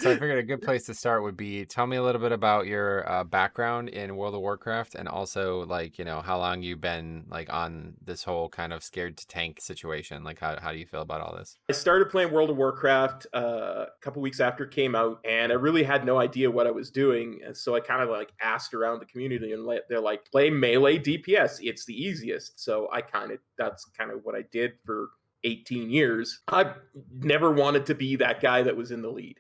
So I figured a good place to start would be tell me a little bit about your background in World of Warcraft, and also like how long you've been like on this whole kind of scared to tank situation. Like how do you feel about all this? I started playing World of Warcraft a couple weeks after it came out, and I really had no idea what I was doing. And so I kind of like asked around the community, and they're like, "Play melee DPS. It's the easiest." So that's kind of what I did for 18 years. I never wanted to be that guy that was in the lead.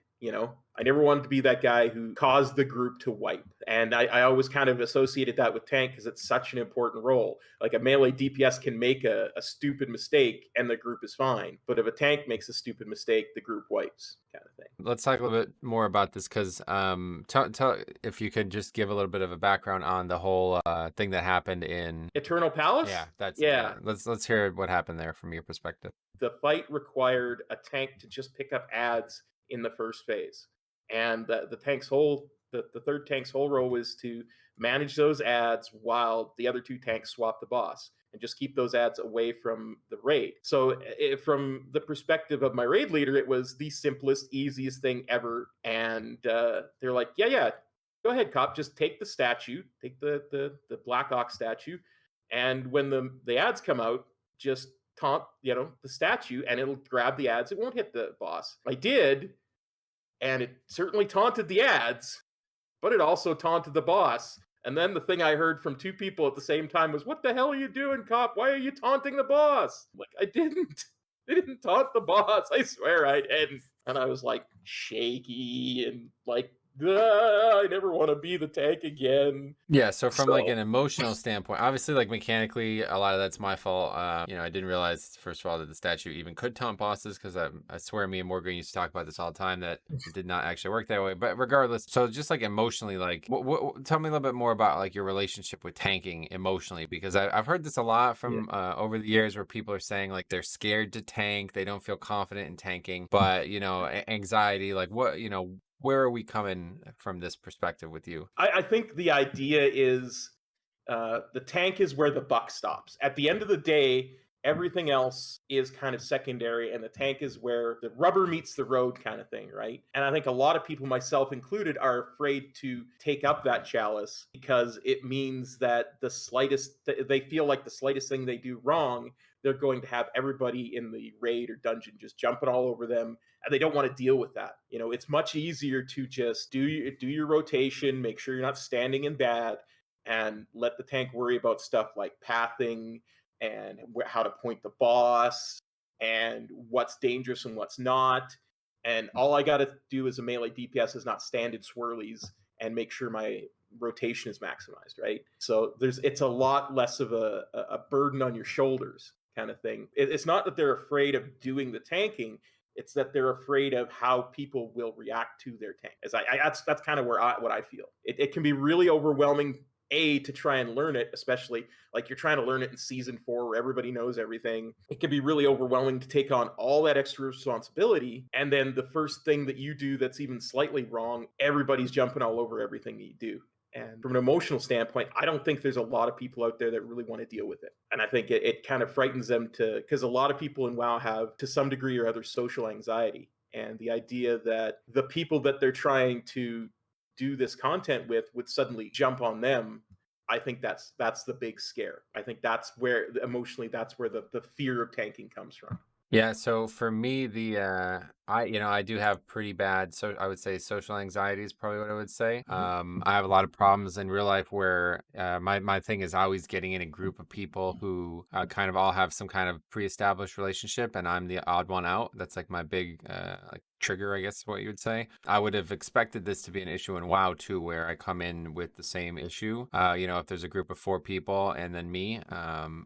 I never wanted to be that guy who caused the group to wipe. And I always kind of associated that with tank because it's such an important role. Like a melee DPS can make a stupid mistake and the group is fine. But if a tank makes a stupid mistake, the group wipes, kind of thing. Let's talk a little bit more about this because tell if you could just give a little bit of a background on the whole thing that happened in. Eternal Palace? Yeah, that's yeah. Yeah. Let's hear what happened there from your perspective. The fight required a tank to just pick up ads in the first phase. And the third tank's whole role was to manage those ads while the other two tanks swap the boss and just keep those ads away from the raid. So from the perspective of my raid leader, it was the simplest, easiest thing ever. And they're like, yeah, go ahead, cop, just take the statue, take the Black Ox statue, and when the ads come out, just taunt the statue and it'll grab the ads. It won't hit the boss. I did, and it certainly taunted the ads, but it also taunted the boss. And then the thing I heard from two people at the same time was, "What the hell are you doing, cop? Why are you taunting the boss?" Like, I didn't. I didn't taunt the boss. I swear I didn't. And I was like shaky and like, I never want to be the tank again. Yeah, so from like an emotional standpoint, obviously like mechanically, a lot of that's my fault. I didn't realize first of all that the statue even could taunt bosses because I swear me and Morgan used to talk about this all the time that it did not actually work that way. But regardless, so just like emotionally, like tell me a little bit more about like your relationship with tanking emotionally, because I've heard this a lot from over the years where people are saying like they're scared to tank, they don't feel confident in tanking, but anxiety, like where are we coming from this perspective with you? I think the idea is the tank is where the buck stops. At the end of the day, everything else is kind of secondary, and the tank is where the rubber meets the road kind of thing, right? And I think a lot of people, myself included, are afraid to take up that chalice because it means that they feel like the slightest thing they do wrong, they're going to have everybody in the raid or dungeon just jumping all over them, and they don't want to deal with that. It's much easier to just do your rotation, make sure you're not standing in bad, and let the tank worry about stuff like pathing and how to point the boss and what's dangerous and what's not. And all I got to do as a melee DPS is not stand in swirlies and make sure my rotation is maximized, right? So it's a lot less of a burden on your shoulders kind of thing. It's not that they're afraid of doing the tanking. It's that they're afraid of how people will react to their tank. That's kind of what I feel. It can be really overwhelming to try and learn it, especially like you're trying to learn it in season 4 where everybody knows everything. It can be really overwhelming to take on all that extra responsibility, and then the first thing that you do that's even slightly wrong, everybody's jumping all over everything that you do. And from an emotional standpoint, I don't think there's a lot of people out there that really want to deal with it. And I think it kind of frightens them because a lot of people in WoW have, to some degree or other, social anxiety. And the idea that the people that they're trying to do this content with would suddenly jump on them, I think that's the big scare. I think that's where emotionally that's where the fear of tanking comes from. Yeah, so for me, I do have pretty bad, so I would say social anxiety is probably what I would say. I have a lot of problems in real life where my thing is always getting in a group of people who kind of all have some kind of pre-established relationship, and I'm the odd one out. That's like my big like trigger, I guess is what you would say. I would have expected this to be an issue in WoW too, where I come in with the same issue. If there's a group of 4 people and then me,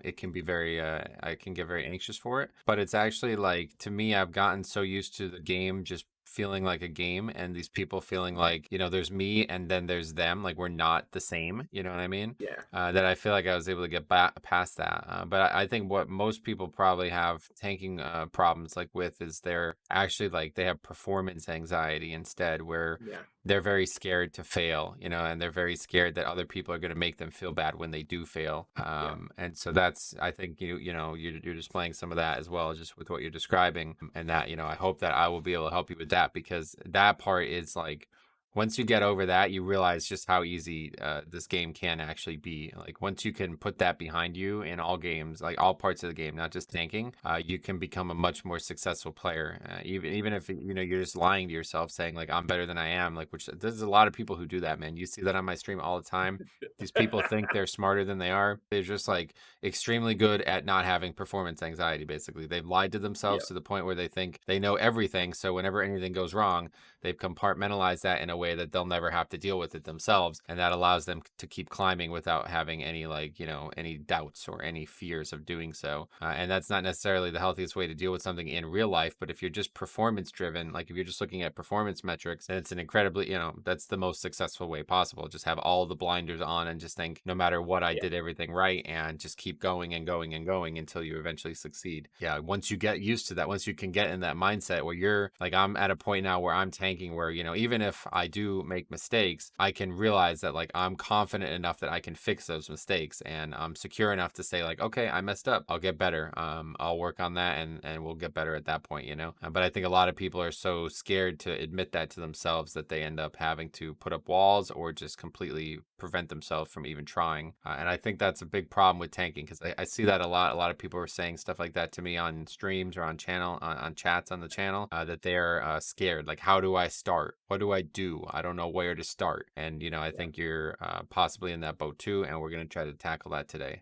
it can be I can get very anxious for it. But it's actually like, to me, I've gotten so used to the game just feeling like a game, and these people feeling like, there's me and then there's them, like we're not the same, you know what I mean? Yeah. That I feel like I was able to get past that. But I think what most people probably have tanking problems like with is they're actually like they have performance anxiety instead, where they're very scared to fail, and they're very scared that other people are going to make them feel bad when they do fail. And so that's, I think, you're displaying some of that as well, just with what you're describing, and that, I hope that I will be able to help you with that. that, because that part is like, once you get over that, you realize just how easy this game can actually be. Like once you can put that behind you in all games, like all parts of the game, not just tanking, you can become a much more successful player. Even if you're just lying to yourself, saying like I'm better than I am. Like, which there's a lot of people who do that, man. You see that on my stream all the time. These people think they're smarter than they are. They're just like extremely good at not having performance anxiety. Basically, they've lied to Yeah, themselves to the point where they think they know everything. So whenever anything goes wrong, they've compartmentalized that in a way that they'll never have to deal with it themselves, and that allows them to keep climbing without having any, like, any doubts or any fears of doing so. And that's not necessarily the healthiest way to deal with something in real life, but if you're just performance driven, like if you're just looking at performance metrics, then it's an incredibly, that's the most successful way possible. Just have all the blinders on and just think, no matter what, I yeah, did everything right, and just keep going and going and going until you eventually succeed. Yeah, once you get used to that, once you can get in that mindset where you're like, I'm at a point now where I'm tanking, where, even if I do make mistakes, I can realize that, like, I'm confident enough that I can fix those mistakes, and I'm secure enough to say, like, okay, I messed up, I'll get better. I'll work on that, and we'll get better at that point. But I think a lot of people are so scared to admit that to themselves that they end up having to put up walls or just completely prevent themselves from even trying. And I think that's a big problem with tanking, because I see that a lot. A lot of people are saying stuff like that to me on streams or on chats on the channel, that they're scared. Like, how do I start? What do I do? I don't know where to start. And I yeah. think you're possibly in that boat too, and we're going to try to tackle that today.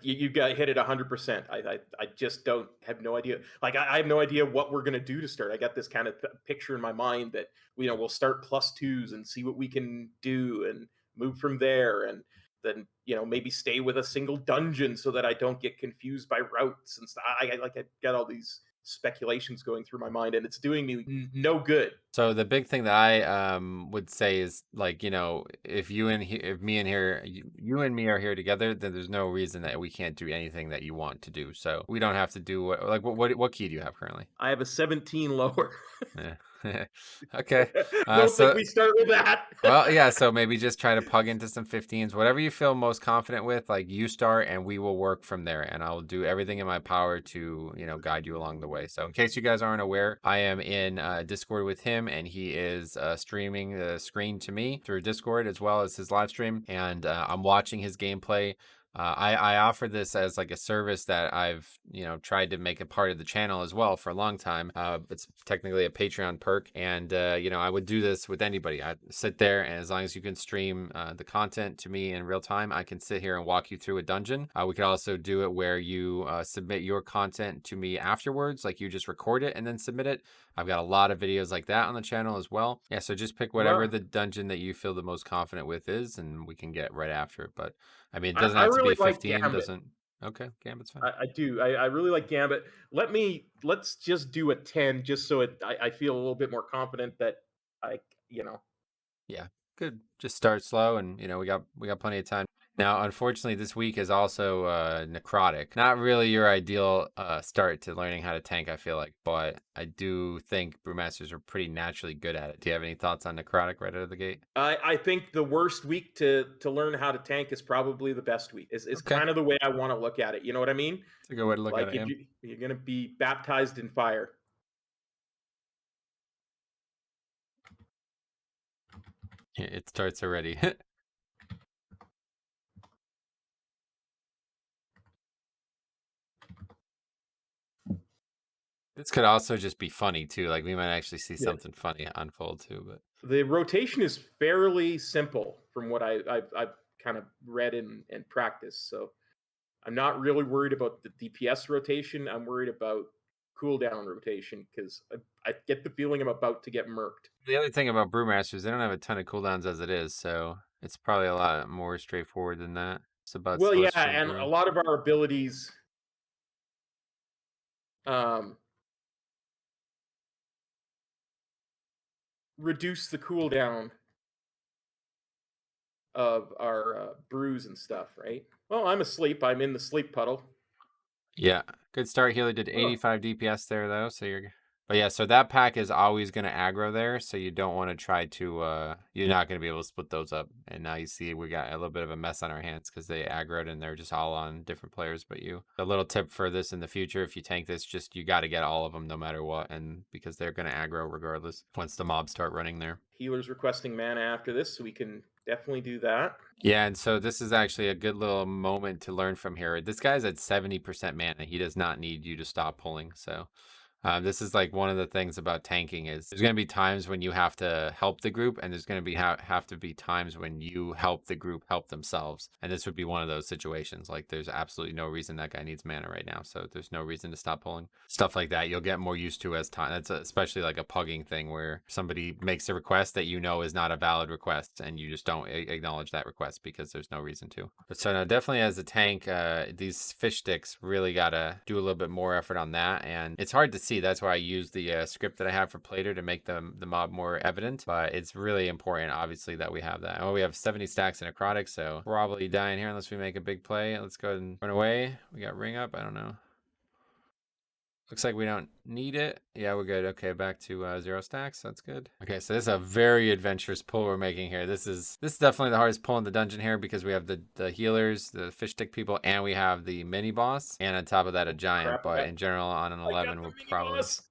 You got hit it 100%. I just don't have no idea. Like I have no idea what we're gonna do to start. I got this kind of picture in my mind that we'll start +2s and see what we can do and move from there, and then maybe stay with a single dungeon so that I don't get confused by routes and stuff. I got all these speculations going through my mind, and it's doing me no good. So the big thing that I would say is, like, if me and here you and me are here together, then there's no reason that we can't do anything that you want to do. So we don't have to do what key do you have currently? I have a 17 lower. Yeah. Okay. Don't think So we start with that. well, yeah, so maybe just try to plug into some 15s, whatever you feel most confident with, like, you start and we will work from there. And I'll do everything in my power to, guide you along the way. So, in case you guys aren't aware, I am in Discord with him, and he is streaming the screen to me through Discord as well as his live stream. And I'm watching his gameplay. I offer this as like a service that I've tried to make a part of the channel as well for a long time. It's technically a Patreon perk, and I would do this with anybody. I sit there, and as long as you can stream the content to me in real time, I can sit here and walk you through a dungeon. We could also do it where you submit your content to me afterwards, like you just record it and then submit it. I've got a lot of videos like that on the channel as well. Yeah, so just pick whatever Well, the dungeon that you feel the most confident with is, and we can get right after it. But I mean, it I, doesn't I have to really be like 15, Gambit. doesn't. Okay, Gambit's fine. I do. I really like Gambit. Let's just do a 10, just so I feel a little bit more confident that I you know Yeah, good. Just start slow, and we got plenty of time. Now, unfortunately, this week is also necrotic. Not really your ideal start to learning how to tank, I feel like, but I do think brewmasters are pretty naturally good at it. Do you have any thoughts on necrotic right out of the gate? I think the worst week to learn how to tank is probably the best week. Is Okay, kind of the way I want to look at it. You know what I mean? it's a good way to look at Like it. Yeah, you're gonna be baptized in fire. yeah, it starts already. This could also just be funny too. Like, we might actually see Yeah. something funny unfold too. But The rotation is fairly simple from what I've kind of read and practiced. So I'm not really worried about the DPS rotation. I'm worried about cooldown rotation because I get the feeling I'm about to get murked. the other thing about brewmasters, they don't have a ton of cooldowns as it is, so it's probably a lot more straightforward than that. It's about Well, yeah, celestial and a brew. lot of our abilities um, reduce the cooldown of our brews and stuff, right? Well, I'm asleep. I'm in the sleep puddle. Yeah, good start. Healer did Oh, 85 DPS there though, so you're But yeah, so that pack is always going to aggro there, so you don't want to try to, you're not going to be able to split those up. And now you see we got a little bit of a mess on our hands because they aggroed and they're just all on different players but you. A little tip for this in the future, if you tank this, just you got to get all of them no matter what, and because they're going to aggro regardless once the mobs start running there. Healer's requesting mana after this, so we can definitely do that. Yeah, and so this is actually a good little moment to learn from here. This guy's at 70% mana. He does not need you to stop pulling, so this is like one of the things about tanking is there's going to be times when you have to help the group, and there's going to be have to be times when you help the group help themselves. And this would be one of those situations. Like there's absolutely no reason that guy needs mana right now, so there's no reason to stop pulling. Stuff like that you'll get more used to as time. That's especially like a pugging thing where somebody makes a request that you know is not a valid request, and you just don't acknowledge that request because there's no reason to. But so now definitely as a tank, these fish sticks really gotta do a little bit more effort on that, and it's hard to see. That's why I use the script that I have for Plater to make the mob more evident. But it's really important, obviously, that we have that. Oh, we have 70 stacks in necrotic, so probably dying here unless we make a big play. Let's go ahead and run away. We got ring up. I don't know. Looks like we don't need it. Yeah, we're good. Okay, back to 0 stacks. That's good. Okay, so this is a very adventurous pull we're making here. This is definitely the hardest pull in the dungeon here because we have the healers, the fish stick people, and we have the mini boss, and on top of that a giant. Crap! But in general, on an I got 11, the we're mini boss.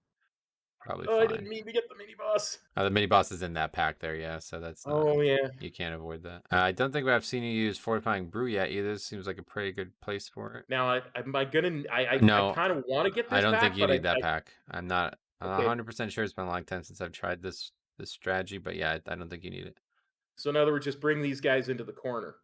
probably Oh, I didn't fine. mean to get the mini boss. The mini boss is in that pack there, yeah. So that's not Oh yeah. you can't avoid that. I don't think I've seen you use fortifying brew yet either. This seems like a pretty good place for it. Now, am I gonna? I No, kind of want to get I this don't think back, you but need that pack. I'm not okay. 100% sure. It's been a long time since I've tried this strategy, but yeah, I don't think you need it. So in other words, just bring these guys into the corner,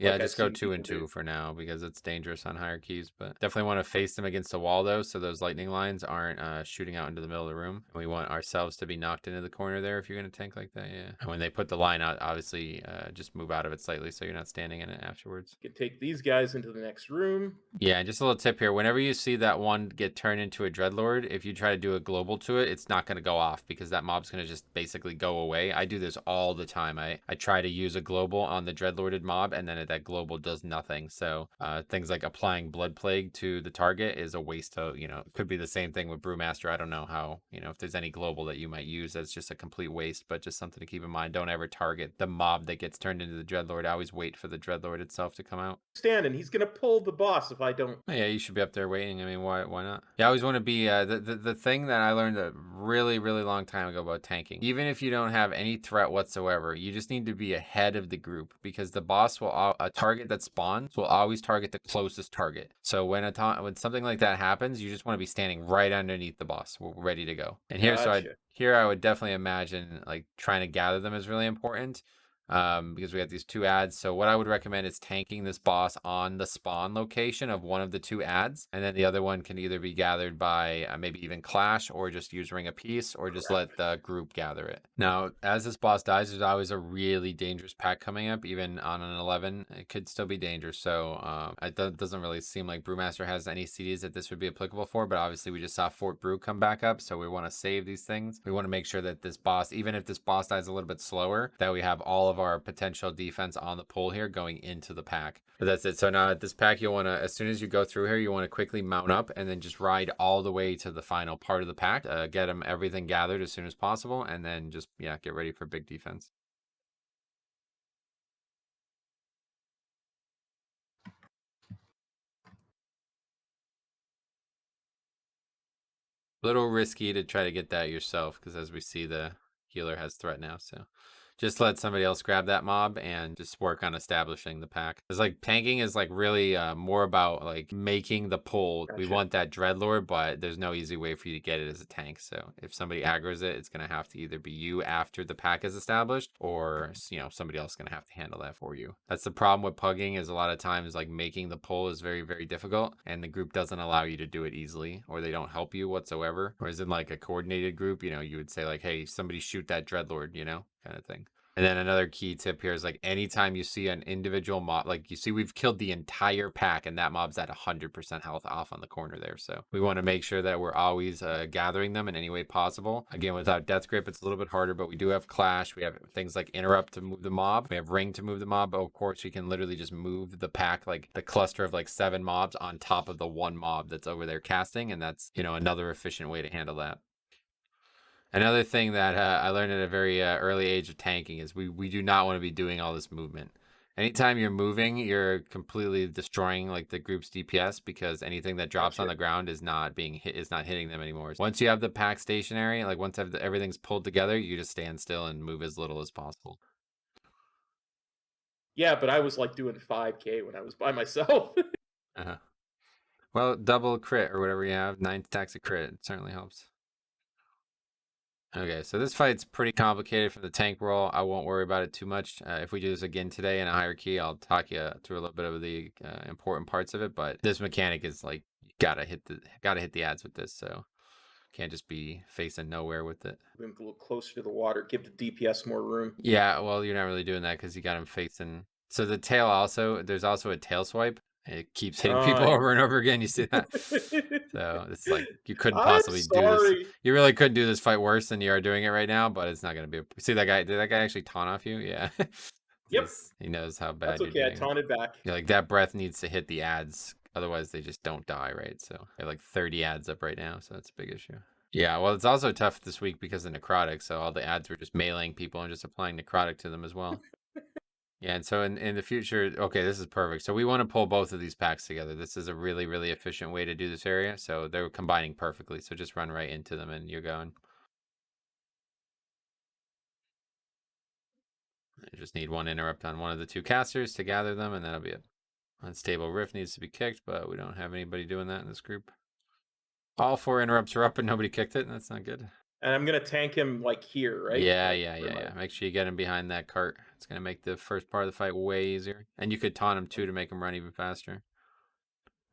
Yeah, like I've just go seen 2 people and do. 2 for now because it's dangerous on higher keys. But definitely want to face them against the wall though, so those lightning lines aren't shooting out into the middle of the room. And we want ourselves to be knocked into the corner there if you're gonna tank like that. Yeah. And when they put the line out, obviously just move out of it slightly so you're not standing in it afterwards. You can take these guys into the next room. Yeah, and just a little tip here. Whenever you see that one get turned into a Dreadlord, if you try to do a global to it, it's not going to go off because that mob's going to just basically go away. I do this all the time. I try to use a global on the Dreadlorded mob, and then that global does nothing. So things like applying Blood Plague to the target is a waste of, it could be the same thing with Brewmaster. I don't know how, if there's any global that you might use that's just a complete waste, but just something to keep in mind. Don't ever target the mob that gets turned into the Dreadlord. I always wait for the Dreadlord itself to come out. Stand, and he's gonna pull the boss if I don't. Oh, yeah, you should be up there waiting. I mean, why not? Yeah, I always want to be the thing that I learned a really really long time ago about tanking. Even if you don't have any threat whatsoever, you just need to be ahead of the group because the boss will a target that spawns will always target the closest target. So when something like that happens, you just want to be standing right underneath the boss, ready to go. And Gotcha. here I would definitely imagine like trying to gather them is really important because we have these 2 ads. So what I would recommend is tanking this boss on the spawn location of one of the 2 ads, and then the other one can either be gathered by maybe even Clash or just use Ring of Peace or just let the group gather it. Now, as this boss dies, there's always a really dangerous pack coming up. Even on an 11, it could still be dangerous. So it doesn't really seem like Brewmaster has any CDs that this would be applicable for, but obviously we just saw Fort Brew come back up, so we want to save these things. We want to make sure that this boss, even if this boss dies a little bit slower, that we have all of our potential defense on the pull here going into the pack. But that's it. So now at this pack, you'll want to, as soon as you go through here, you want to quickly mount up and then just ride all the way to the final part of the pack. Get them everything gathered as soon as possible, and then just, yeah, get ready for big defense. Little risky to try to get that yourself because as we see, the healer has threat now. So just let somebody else grab that mob and just work on establishing the pack. It's like tanking is like really more about like making the pull. We Gotcha. want that Dreadlord, but there's no easy way for you to get it as a tank. So if somebody aggroes it, it's going to have to either be you after the pack is established or, somebody else is going to have to handle that for you. That's the problem with pugging is a lot of times like making the pull is very, very difficult and the group doesn't allow you to do it easily or they don't help you whatsoever. Whereas in like a coordinated group, you would say like, hey, somebody shoot that Dreadlord, kind of thing. And then another key tip here is like anytime you see an individual mob, like you see we've killed the entire pack and that mob's at 100% health off on the corner there. So we want to make sure that we're always gathering them in any way possible. Again, without Death Grip, it's a little bit harder, but we do have Clash. We have things like Interrupt to move the mob. We have Ring to move the mob. But of course, we can literally just move the pack, like the cluster of like 7 mobs on top of the one mob that's over there casting. And that's, another efficient way to handle that. Another thing that I learned at a very early age of tanking is we do not want to be doing all this movement. Anytime you're moving, you're completely destroying like the group's DPS because anything that drops on Gotcha. the ground is not being hit, is not hitting them anymore. Once you have the pack stationary, like once everything's pulled together, you just stand still and move as little as possible. Yeah, but I was like doing 5K when I was by myself. Uh-huh. Well, double crit or whatever you have, 9 attacks a crit, it certainly helps. Okay, so this fight's pretty complicated for the tank role. I won't worry about it too much. If we do this again today in a higher key, I'll talk you through a little bit of the important parts of it. But this mechanic is like you gotta hit the ads with this, so can't just be facing nowhere with it. Move a little closer to the water, give the DPS more room. Yeah, well, you're not really doing that because you got him facing. So the tail also, there's also a tail swipe. It keeps hitting Oh, people yeah. over and over again. You see that? So it's like you couldn't I'm possibly do this. sorry. You really couldn't do this fight worse than you are doing it right now, but it's not going to be. See that guy? Did that guy actually taunt off you? Yeah. Yep, He knows how that's bad you're okay. I doing it. taunted back. Yeah, like that breath needs to hit the ads. Otherwise, they just don't die, right? So I have like 30 ads up right now. So that's a big issue. Yeah, well, it's also tough this week because of necrotic. So all the ads were just mailing people and just applying necrotic to them as well. Yeah, and so in the future, okay, this is perfect. So we want to pull both of these packs together. This is a really, really efficient way to do this area. So they're combining perfectly. So just run right into them and you're going. I just need one interrupt on one of the two casters to gather them, and that'll be it. Unstable Rift needs to be kicked, but we don't have anybody doing that in this group. All 4 interrupts are up and nobody kicked it. That's not good. And I'm gonna tank him like here, right? Yeah, Like yeah, where yeah, my yeah. Make sure you get him behind that cart. It's going to make the first part of the fight way easier. And you could taunt him too to make him run even faster.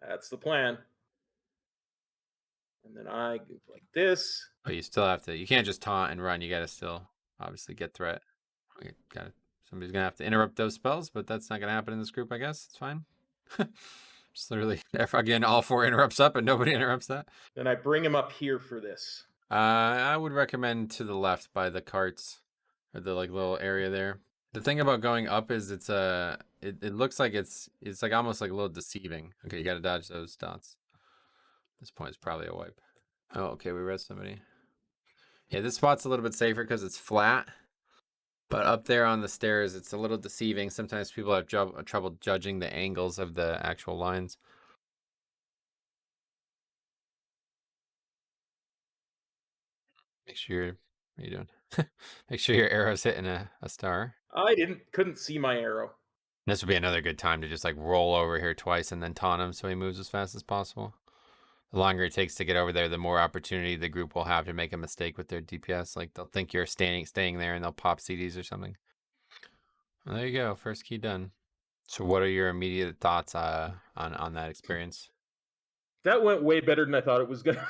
that's the plan. And then I go like this. But you still have to, you can't just taunt and run. You got to still obviously get threat. Okay, got it. Somebody's going to have to interrupt those spells, but that's not going to happen in this group, I guess. It's fine. Just literally, again, all 4 interrupts up and nobody interrupts that. Then I bring him up here for this. I would recommend to the left by the carts or the like little area there. The thing about going up is it looks like it's like almost like a little deceiving. Okay, you got to dodge those dots. This point is probably a wipe. Oh, okay, we read somebody. Yeah, this spot's a little bit safer because it's flat. But up there on the stairs, it's a little deceiving. Sometimes people have trouble judging the angles of the actual lines. Make sure what are you doing? Make sure your arrow's hitting a star. I couldn't see my arrow. This would be another good time to just like roll over here twice and then taunt him so he moves as fast as possible. The longer it takes to get over there, the more opportunity the group will have to make a mistake with their DPS. Like they'll think you're staying there and they'll pop CDs or something. Well, there you go. First key done. So what are your immediate thoughts on that experience? That went way better than I thought it was gonna.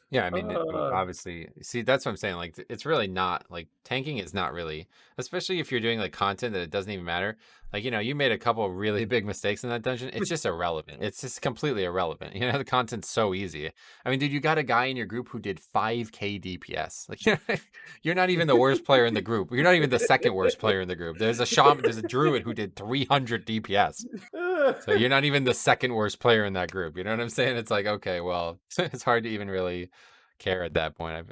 Yeah, I mean, uh, obviously, see, that's what I'm saying. Like, it's really not like tanking is not really, especially if you're doing like content that it doesn't even matter. Like, you made a couple really big mistakes in that dungeon. It's just irrelevant. It's just completely irrelevant. The content's so easy. I mean, dude, you got a guy in your group who did 5K DPS. Like, you're not even the worst player in the group. You're not even the second worst player in the group. There's a shaman, there's a druid who did 300 DPS. So you're not even the second worst player in that group. You know what I'm saying? It's like, okay, well, it's hard to even really care at that point.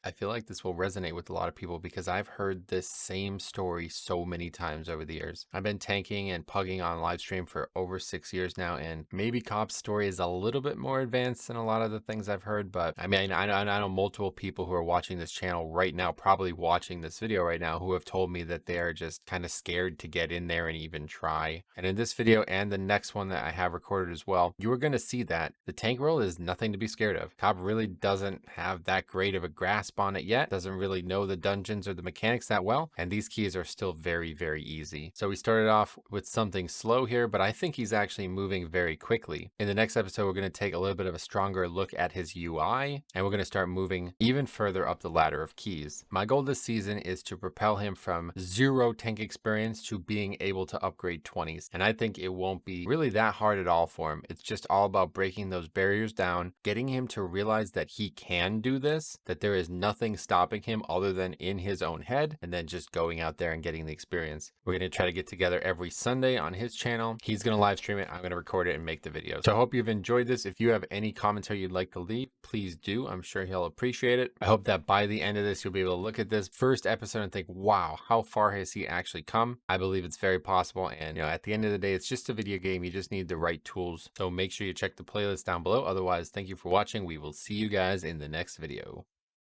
I feel like this will resonate with a lot of people because I've heard this same story so many times over the years. I've been tanking and pugging on live stream for over 6 years now, and maybe Cop's story is a little bit more advanced than a lot of the things I've heard. But I mean, I know multiple people who are watching this channel right now, probably watching this video right now, who have told me that they are just kind of scared to get in there and even try. And in this video and the next one that I have recorded as well, you are going to see that the tank roll is nothing to be scared of. Cop really doesn't have that great of a grasp on it yet, doesn't really know the dungeons or the mechanics that well, and these keys are still very, very easy. So we started off with something slow here, but I think he's actually moving very quickly. In the next episode, we're going to take a little bit of a stronger look at his UI, and we're going to start moving even further up the ladder of keys. My goal this season is to propel him from 0 tank experience to being able to upgrade 20s, and I think it won't be really that hard at all for him. It's just all about breaking those barriers down, getting him to realize that he can can do this, that there is nothing stopping him other than in his own head and then just going out there and getting the experience. We're going to try to get together every Sunday on his channel. He's going to live stream it. I'm going to record it and make the video. So I hope you've enjoyed this. If you have any commentary you'd like to leave, please do. I'm sure he'll appreciate it. I hope that by the end of this, you'll be able to look at this first episode and think, wow, how far has he actually come? I believe it's very possible. And at the end of the day, it's just a video game. You just need the right tools. So make sure you check the playlist down below. Otherwise, thank you for watching. We will see you guys in the next video.